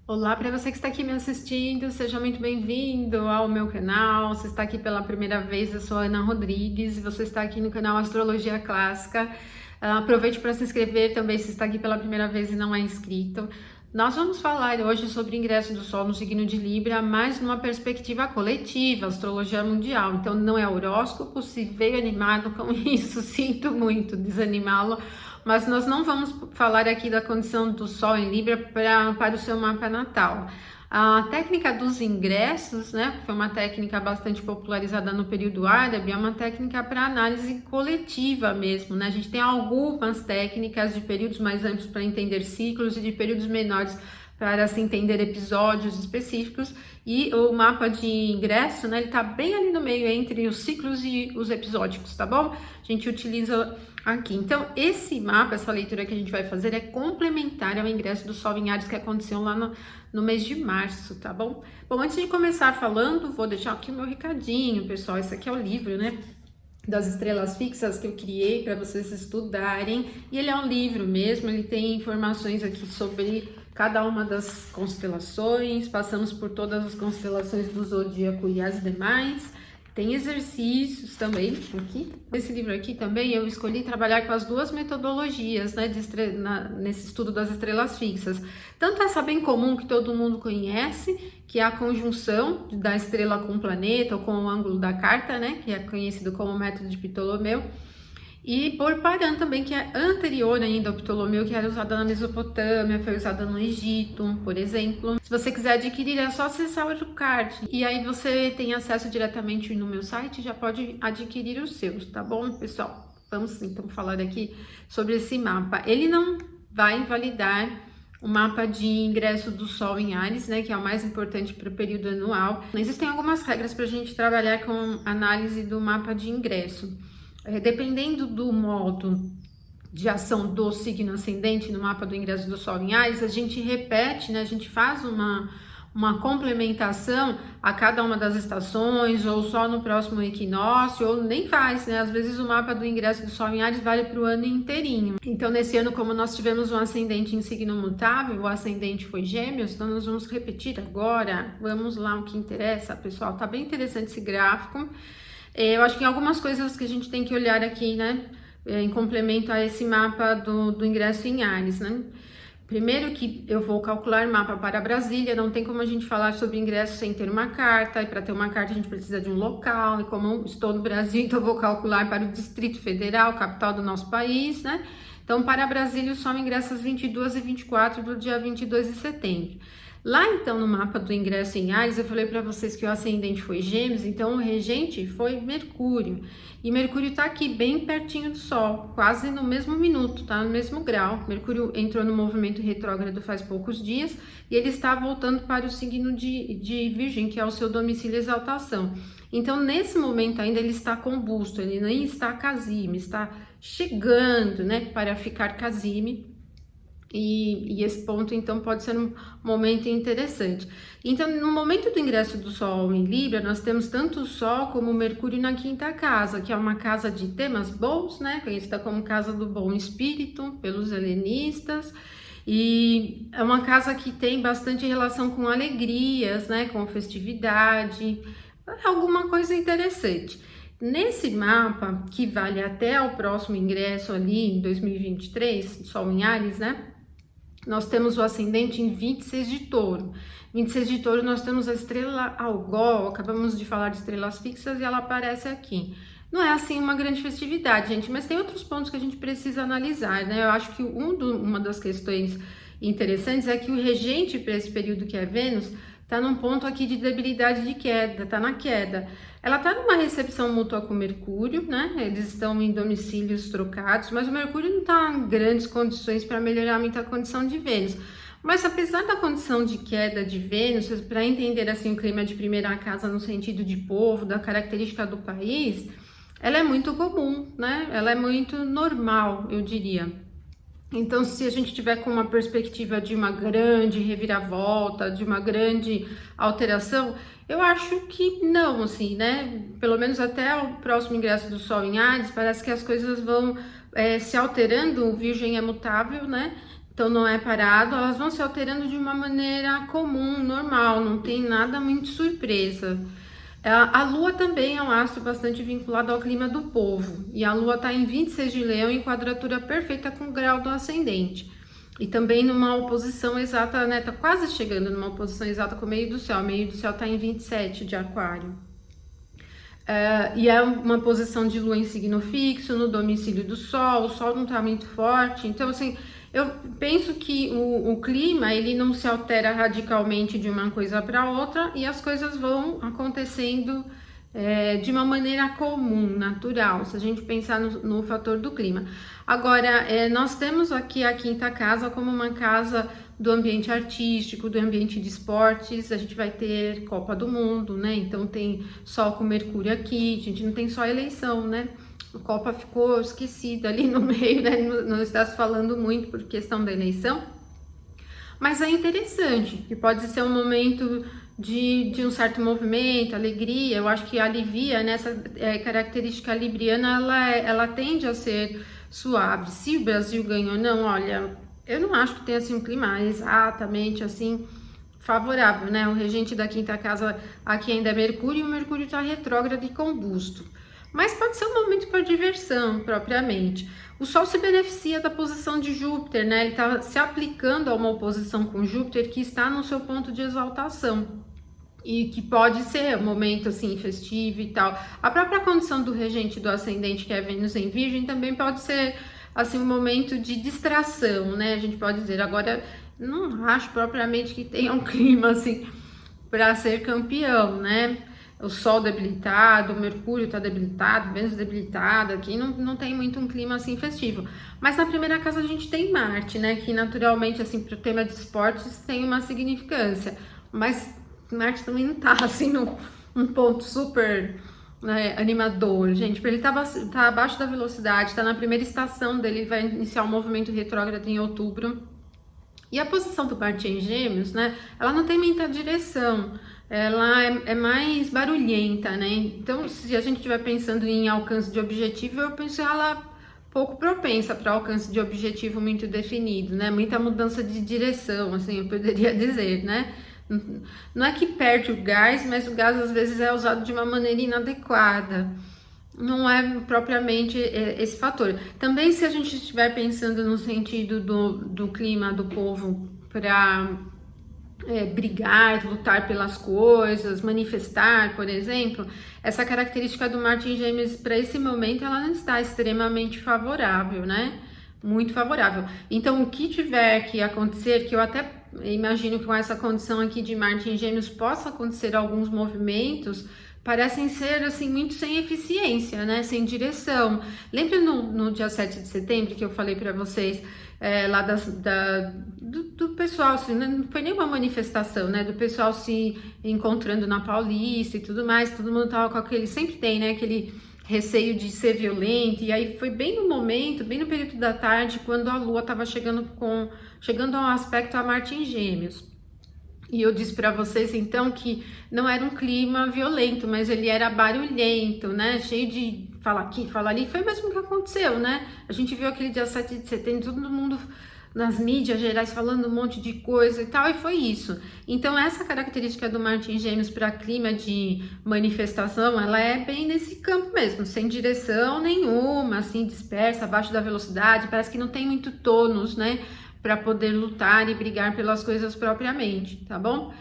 Olá, para você que está aqui me assistindo, seja muito bem-vindo ao meu canal. Se está aqui pela primeira vez, eu sou a Ana Rodrigues e você está aqui no canal Astrologia Clássica. Aproveite para se inscrever também se está aqui pela primeira vez e não é inscrito. Nós vamos falar hoje sobre o ingresso do Sol no signo de Libra, mas numa perspectiva coletiva, astrologia mundial. Então não é horóscopo, se veio animado com isso, sinto muito desanimá-lo. Mas nós não vamos falar aqui da condição do Sol em Libra para o seu mapa natal. A técnica dos ingressos, né, foi uma técnica bastante popularizada no período árabe, é uma técnica para análise coletiva mesmo, né? A gente tem algumas técnicas de períodos mais amplos para entender ciclos e de períodos menores para se entender episódios específicos, e o mapa de ingresso, né, ele tá bem ali no meio entre os ciclos e os episódicos, tá bom? A gente utiliza aqui. Então, esse mapa, essa leitura que a gente vai fazer é complementar ao ingresso do Sol em Áries que aconteceu lá no mês de março, tá bom? Bom, antes de começar falando, vou deixar aqui o meu recadinho, pessoal. Esse aqui é o livro, né, das estrelas fixas que eu criei para vocês estudarem, e ele é um livro mesmo, ele tem informações aqui sobre cada uma das constelações, passamos por todas as constelações do zodíaco e as demais. Tem exercícios também aqui. Esse livro aqui também eu escolhi trabalhar com as duas metodologias, né, nesse estudo das estrelas fixas. Tanto essa bem comum que todo mundo conhece, que é a conjunção da estrela com o planeta ou com o ângulo da carta, né, que é conhecido como método de Ptolomeu. E por Paran também, que é anterior ainda ao Ptolomeu, que era usada na Mesopotâmia, foi usada no Egito, por exemplo. Se você quiser adquirir, é só acessar o Educard. E aí você tem acesso diretamente no meu site, já pode adquirir os seus, tá bom, pessoal? Vamos então falar aqui sobre esse mapa. Ele não vai invalidar o mapa de ingresso do Sol em Áries, né, que é o mais importante para o período anual. Existem algumas regras para a gente trabalhar com análise do mapa de ingresso. Dependendo do modo de ação do signo ascendente no mapa do ingresso do Sol em Áries, a gente repete, né? A gente faz uma complementação a cada uma das estações, ou só no próximo equinócio, ou nem faz, né? Às vezes o mapa do ingresso do Sol em Áries vale para o ano inteirinho. Então, nesse ano, como nós tivemos um ascendente em signo mutável, o ascendente foi Gêmeos, então nós vamos repetir agora. Vamos lá, o que interessa, pessoal. Tá bem interessante esse gráfico. Eu acho que algumas coisas que a gente tem que olhar aqui, né, em complemento a esse mapa do ingresso em Áries, né? Primeiro que eu vou calcular mapa para Brasília, não tem como a gente falar sobre ingresso sem ter uma carta, e para ter uma carta a gente precisa de um local, e como eu estou no Brasil, então eu vou calcular para o Distrito Federal, capital do nosso país, né? Então, para Brasília, o Sol ingressa às 22 e 24 do dia 22 de setembro. Lá, então, no mapa do ingresso em Áries, eu falei para vocês que o ascendente foi Gêmeos, então o regente foi Mercúrio. E Mercúrio está aqui bem pertinho do Sol, quase no mesmo minuto, tá? No mesmo grau. Mercúrio entrou no movimento retrógrado faz poucos dias e ele está voltando para o signo de Virgem, que é o seu domicílio e exaltação. Então, nesse momento ainda ele está combusto, ele nem está casime, está chegando, né, para ficar casime. E esse ponto, então, pode ser um momento interessante. Então, no momento do ingresso do Sol em Libra, nós temos tanto o Sol como o Mercúrio na quinta casa, que é uma casa de temas bons, né? Conhecida como casa do bom espírito, pelos helenistas. E é uma casa que tem bastante relação com alegrias, né? Com festividade, alguma coisa interessante. Nesse mapa, que vale até o próximo ingresso ali em 2023, Sol em Áries, né? Nós temos o ascendente em 26 de Touro. 26 de Touro nós temos a estrela Algol, acabamos de falar de estrelas fixas e ela aparece aqui. Não é assim uma grande festividade, gente, mas tem outros pontos que a gente precisa analisar, né? Eu acho que uma das questões interessantes é que o regente para esse período, que é Vênus, tá num ponto aqui de debilidade, de queda, tá na queda. Ela tá numa recepção mútua com Mercúrio, né? Eles estão em domicílios trocados, mas o Mercúrio não tá em grandes condições para melhorar muito a condição de Vênus. Mas apesar da condição de queda de Vênus, para entender assim o clima de primeira casa no sentido de povo, da característica do país, ela é muito comum, né? Ela é muito normal, eu diria. Então, se a gente tiver com uma perspectiva de uma grande reviravolta, de uma grande alteração, eu acho que não, assim, né? Pelo menos até o próximo ingresso do Sol em Áries, parece que as coisas vão se alterando, o Virgem é mutável, né? então não é parado, elas vão se alterando de uma maneira comum, normal, não tem nada muito surpresa. A Lua também é um astro bastante vinculado ao clima do povo, e a Lua está em 26 de Leão, em quadratura perfeita com o grau do ascendente. E também numa oposição exata, né? Tá quase chegando numa oposição exata com o meio do céu. O meio do céu tá em 27 de Aquário. E é uma posição de Lua em signo fixo, no domicílio do Sol. O Sol não tá muito forte. Então, assim, eu penso que o clima, ele não se altera radicalmente de uma coisa para outra. E as coisas vão acontecendo de uma maneira comum, natural, se a gente pensar no fator do clima. Agora, nós temos aqui a quinta casa como uma casa do ambiente artístico, do ambiente de esportes. A gente vai ter Copa do Mundo, né? Então tem Sol com Mercúrio aqui, a gente não tem só eleição, né? A Copa ficou esquecida ali no meio, né? Não está se falando muito por questão da eleição. Mas é interessante, que pode ser um momento de um certo movimento, alegria. Eu acho que alivia, né? Essa característica libriana, ela tende a ser suave. Se o Brasil ganhou ou não, olha, eu não acho que tenha assim um clima exatamente assim favorável, né? O regente da quinta casa aqui ainda é Mercúrio, e o Mercúrio está retrógrado e combusto. Mas pode ser um momento para diversão, propriamente. O Sol se beneficia da posição de Júpiter, né? Ele está se aplicando a uma oposição com Júpiter que está no seu ponto de exaltação. E que pode ser um momento assim festivo e tal. A própria condição do regente do ascendente, que é Vênus em Virgem, também pode ser assim um momento de distração, né? A gente pode dizer. Agora, não acho propriamente que tenha um clima assim para ser campeão, né? O Sol debilitado, o Mercúrio está debilitado, Vênus debilitada, aqui não tem muito um clima assim festivo. Mas na primeira casa a gente tem Marte, né? Que naturalmente, assim, para o tema de esportes tem uma significância. Mas Marte também não tá assim num ponto super, né, animador, gente. Ele tá abaixo da velocidade, tá na primeira estação dele, vai iniciar um movimento retrógrado em outubro. E a posição do Marte em Gêmeos, né? Ela não tem muita direção. Ela é mais barulhenta, né? Então, se a gente estiver pensando em alcance de objetivo, eu penso ela pouco propensa para alcance de objetivo muito definido, né? Muita mudança de direção, assim, eu poderia dizer, né? Não é que perde o gás, mas o gás às vezes é usado de uma maneira inadequada. Não é propriamente esse fator. Também, se a gente estiver pensando no sentido do clima do povo para brigar, lutar pelas coisas, manifestar, por exemplo, essa característica do Marte em Gêmeos para esse momento, ela não está extremamente favorável, né? Muito favorável. Então, o que tiver que acontecer, que eu até imagino que com essa condição aqui de Marte em Gêmeos possa acontecer alguns movimentos, parecem ser assim muito sem eficiência, né? Sem direção. Lembra no dia 7 de setembro que eu falei para vocês lá do pessoal, assim, não foi nenhuma manifestação, né? Do pessoal se encontrando na Paulista e tudo mais, todo mundo tava com aquele, sempre tem, né? Aquele receio de ser violento, e aí foi bem no momento, bem no período da tarde, quando a Lua estava chegando a um aspecto a Marte em Gêmeos. E eu disse para vocês então que não era um clima violento, mas ele era barulhento, né? Cheio de fala aqui, fala ali. Foi mesmo que aconteceu, né? A gente viu aquele dia 7 de setembro, todo mundo nas mídias gerais falando um monte de coisa e tal, e foi isso. Então, essa característica do Marte em Gêmeos para clima de manifestação, ela é bem nesse campo mesmo, sem direção nenhuma, assim, dispersa, abaixo da velocidade, parece que não tem muito tônus, né? Para poder lutar e brigar pelas coisas propriamente, tá bom?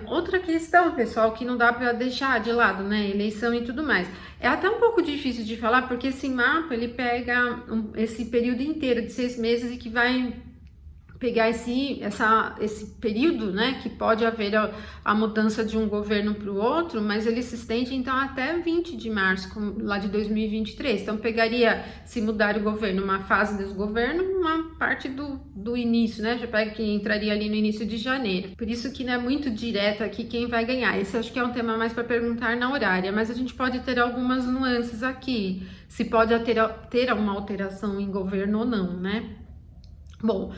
Outra questão, pessoal, que não dá para deixar de lado, né? Eleição e tudo mais. É até um pouco difícil de falar, porque esse mapa, ele pega esse período inteiro de 6 meses e que vai pegar esse período, né, que pode haver a mudança de um governo para o outro, mas ele se estende então até 20 de março, lá de 2023. Então pegaria, se mudar o governo, uma fase do governo, uma parte do início, né, já pega que entraria ali no início de janeiro. Por isso que não é muito direto aqui quem vai ganhar. Esse acho que é um tema mais para perguntar na horária, mas a gente pode ter algumas nuances aqui, se pode ter uma alteração em governo ou não, né? Bom,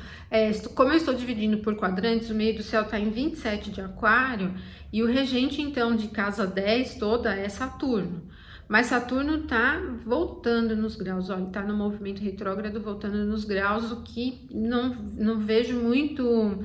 como eu estou dividindo por quadrantes, o meio do céu está em 27 de Aquário e o regente, então, de casa 10 toda é Saturno. Mas Saturno tá voltando nos graus, olha, tá no movimento retrógrado, voltando nos graus, o que não vejo muito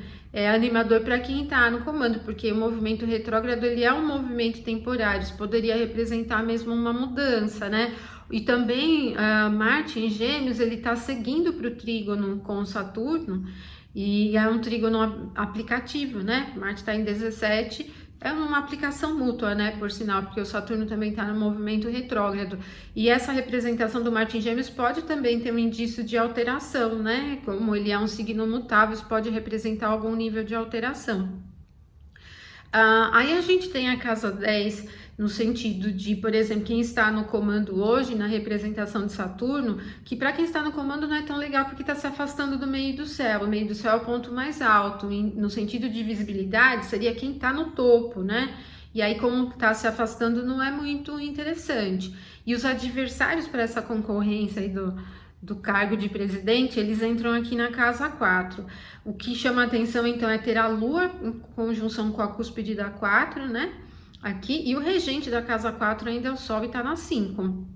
animador para quem tá no comando, porque o movimento retrógrado, ele é um movimento temporário, isso poderia representar mesmo uma mudança, né? E também Marte em Gêmeos, ele tá seguindo para o trígono com Saturno, e é um trígono aplicativo, né? Marte está em 17, é uma aplicação mútua, né, por sinal, porque o Saturno também está no movimento retrógrado. E essa representação do Marte em Gêmeos pode também ter um indício de alteração, né? Como ele é um signo mutável, isso pode representar algum nível de alteração. Aí a gente tem a casa 10 no sentido de, por exemplo, quem está no comando hoje, na representação de Saturno, que para quem está no comando não é tão legal porque está se afastando do meio do céu. O meio do céu é o ponto mais alto, no sentido de visibilidade, seria quem está no topo, né? E aí, como está se afastando, não é muito interessante. E os adversários para essa concorrência aí do cargo de presidente, eles entram aqui na casa 4. O que chama atenção, então, é ter a Lua em conjunção com a cúspide da 4, né? Aqui, e o regente da casa 4 ainda é o Sol e tá na 5.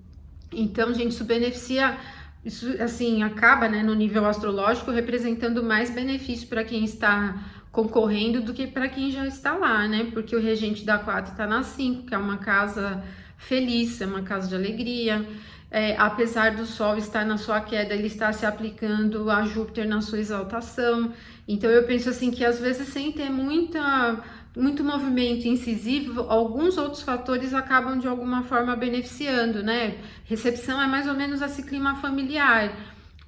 Então, gente, isso beneficia, isso assim, acaba, né, no nível astrológico, representando mais benefício para quem está concorrendo do que para quem já está lá, né? Porque o regente da 4 tá na 5, que é uma casa feliz, é uma casa de alegria. Apesar do Sol estar na sua queda, ele está se aplicando a Júpiter na sua exaltação. Então eu penso assim que às vezes, sem ter muito movimento incisivo, alguns outros fatores acabam de alguma forma beneficiando, né? Recepção é mais ou menos esse clima familiar.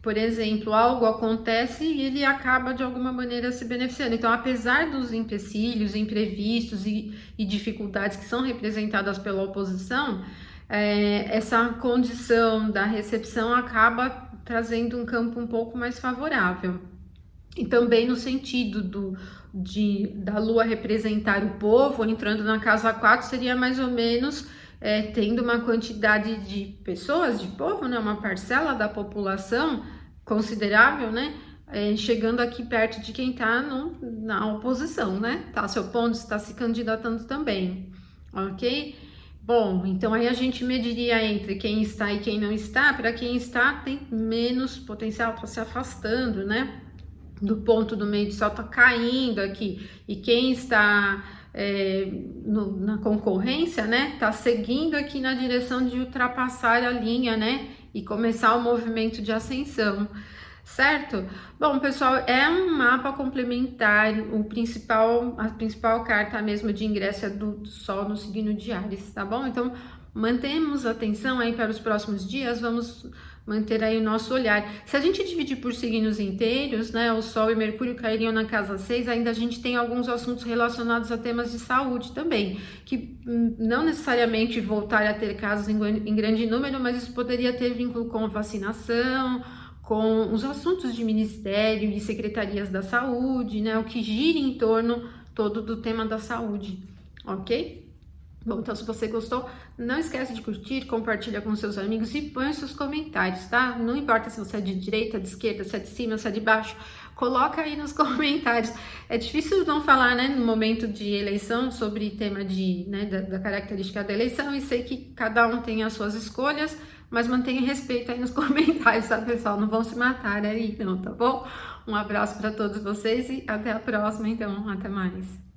Por exemplo, algo acontece e ele acaba de alguma maneira se beneficiando. Então, apesar dos empecilhos, imprevistos e dificuldades que são representadas pela oposição, essa condição da recepção acaba trazendo um campo um pouco mais favorável. E também no sentido da Lua representar o povo, entrando na casa 4, seria mais ou menos tendo uma quantidade de pessoas, de povo, né, uma parcela da população considerável, né, chegando aqui perto de quem está na oposição, né, está se opondo, está se candidatando também, ok? Bom, então aí a gente mediria entre quem está e quem não está. Para quem está, tem menos potencial, está se afastando, né, do ponto do meio do céu, está caindo aqui, e quem está na concorrência, né, tá seguindo aqui na direção de ultrapassar a linha, né, e começar o movimento de ascensão, certo? Bom, pessoal, é um mapa complementar, a principal carta mesmo de ingresso é do Sol no signo de Áries, tá bom? Então, mantemos atenção aí para os próximos dias, vamos manter aí o nosso olhar. Se a gente dividir por signos inteiros, né, o Sol e Mercúrio cairiam na casa 6, ainda a gente tem alguns assuntos relacionados a temas de saúde também, que não necessariamente voltar a ter casos em grande número, mas isso poderia ter vínculo com vacinação, com os assuntos de ministério e secretarias da saúde, né, o que gira em torno todo do tema da saúde, ok? Bom, então se você gostou, não esquece de curtir, compartilha com seus amigos e põe os seus comentários, tá? Não importa se você é de direita, de esquerda, se é de cima, se é de baixo, coloca aí nos comentários. É difícil não falar, né, no momento de eleição sobre tema da característica da eleição, e sei que cada um tem as suas escolhas, mas mantenha respeito aí nos comentários, tá, pessoal? Não vão se matar aí, não, tá bom? Um abraço para todos vocês e até a próxima, então, até mais.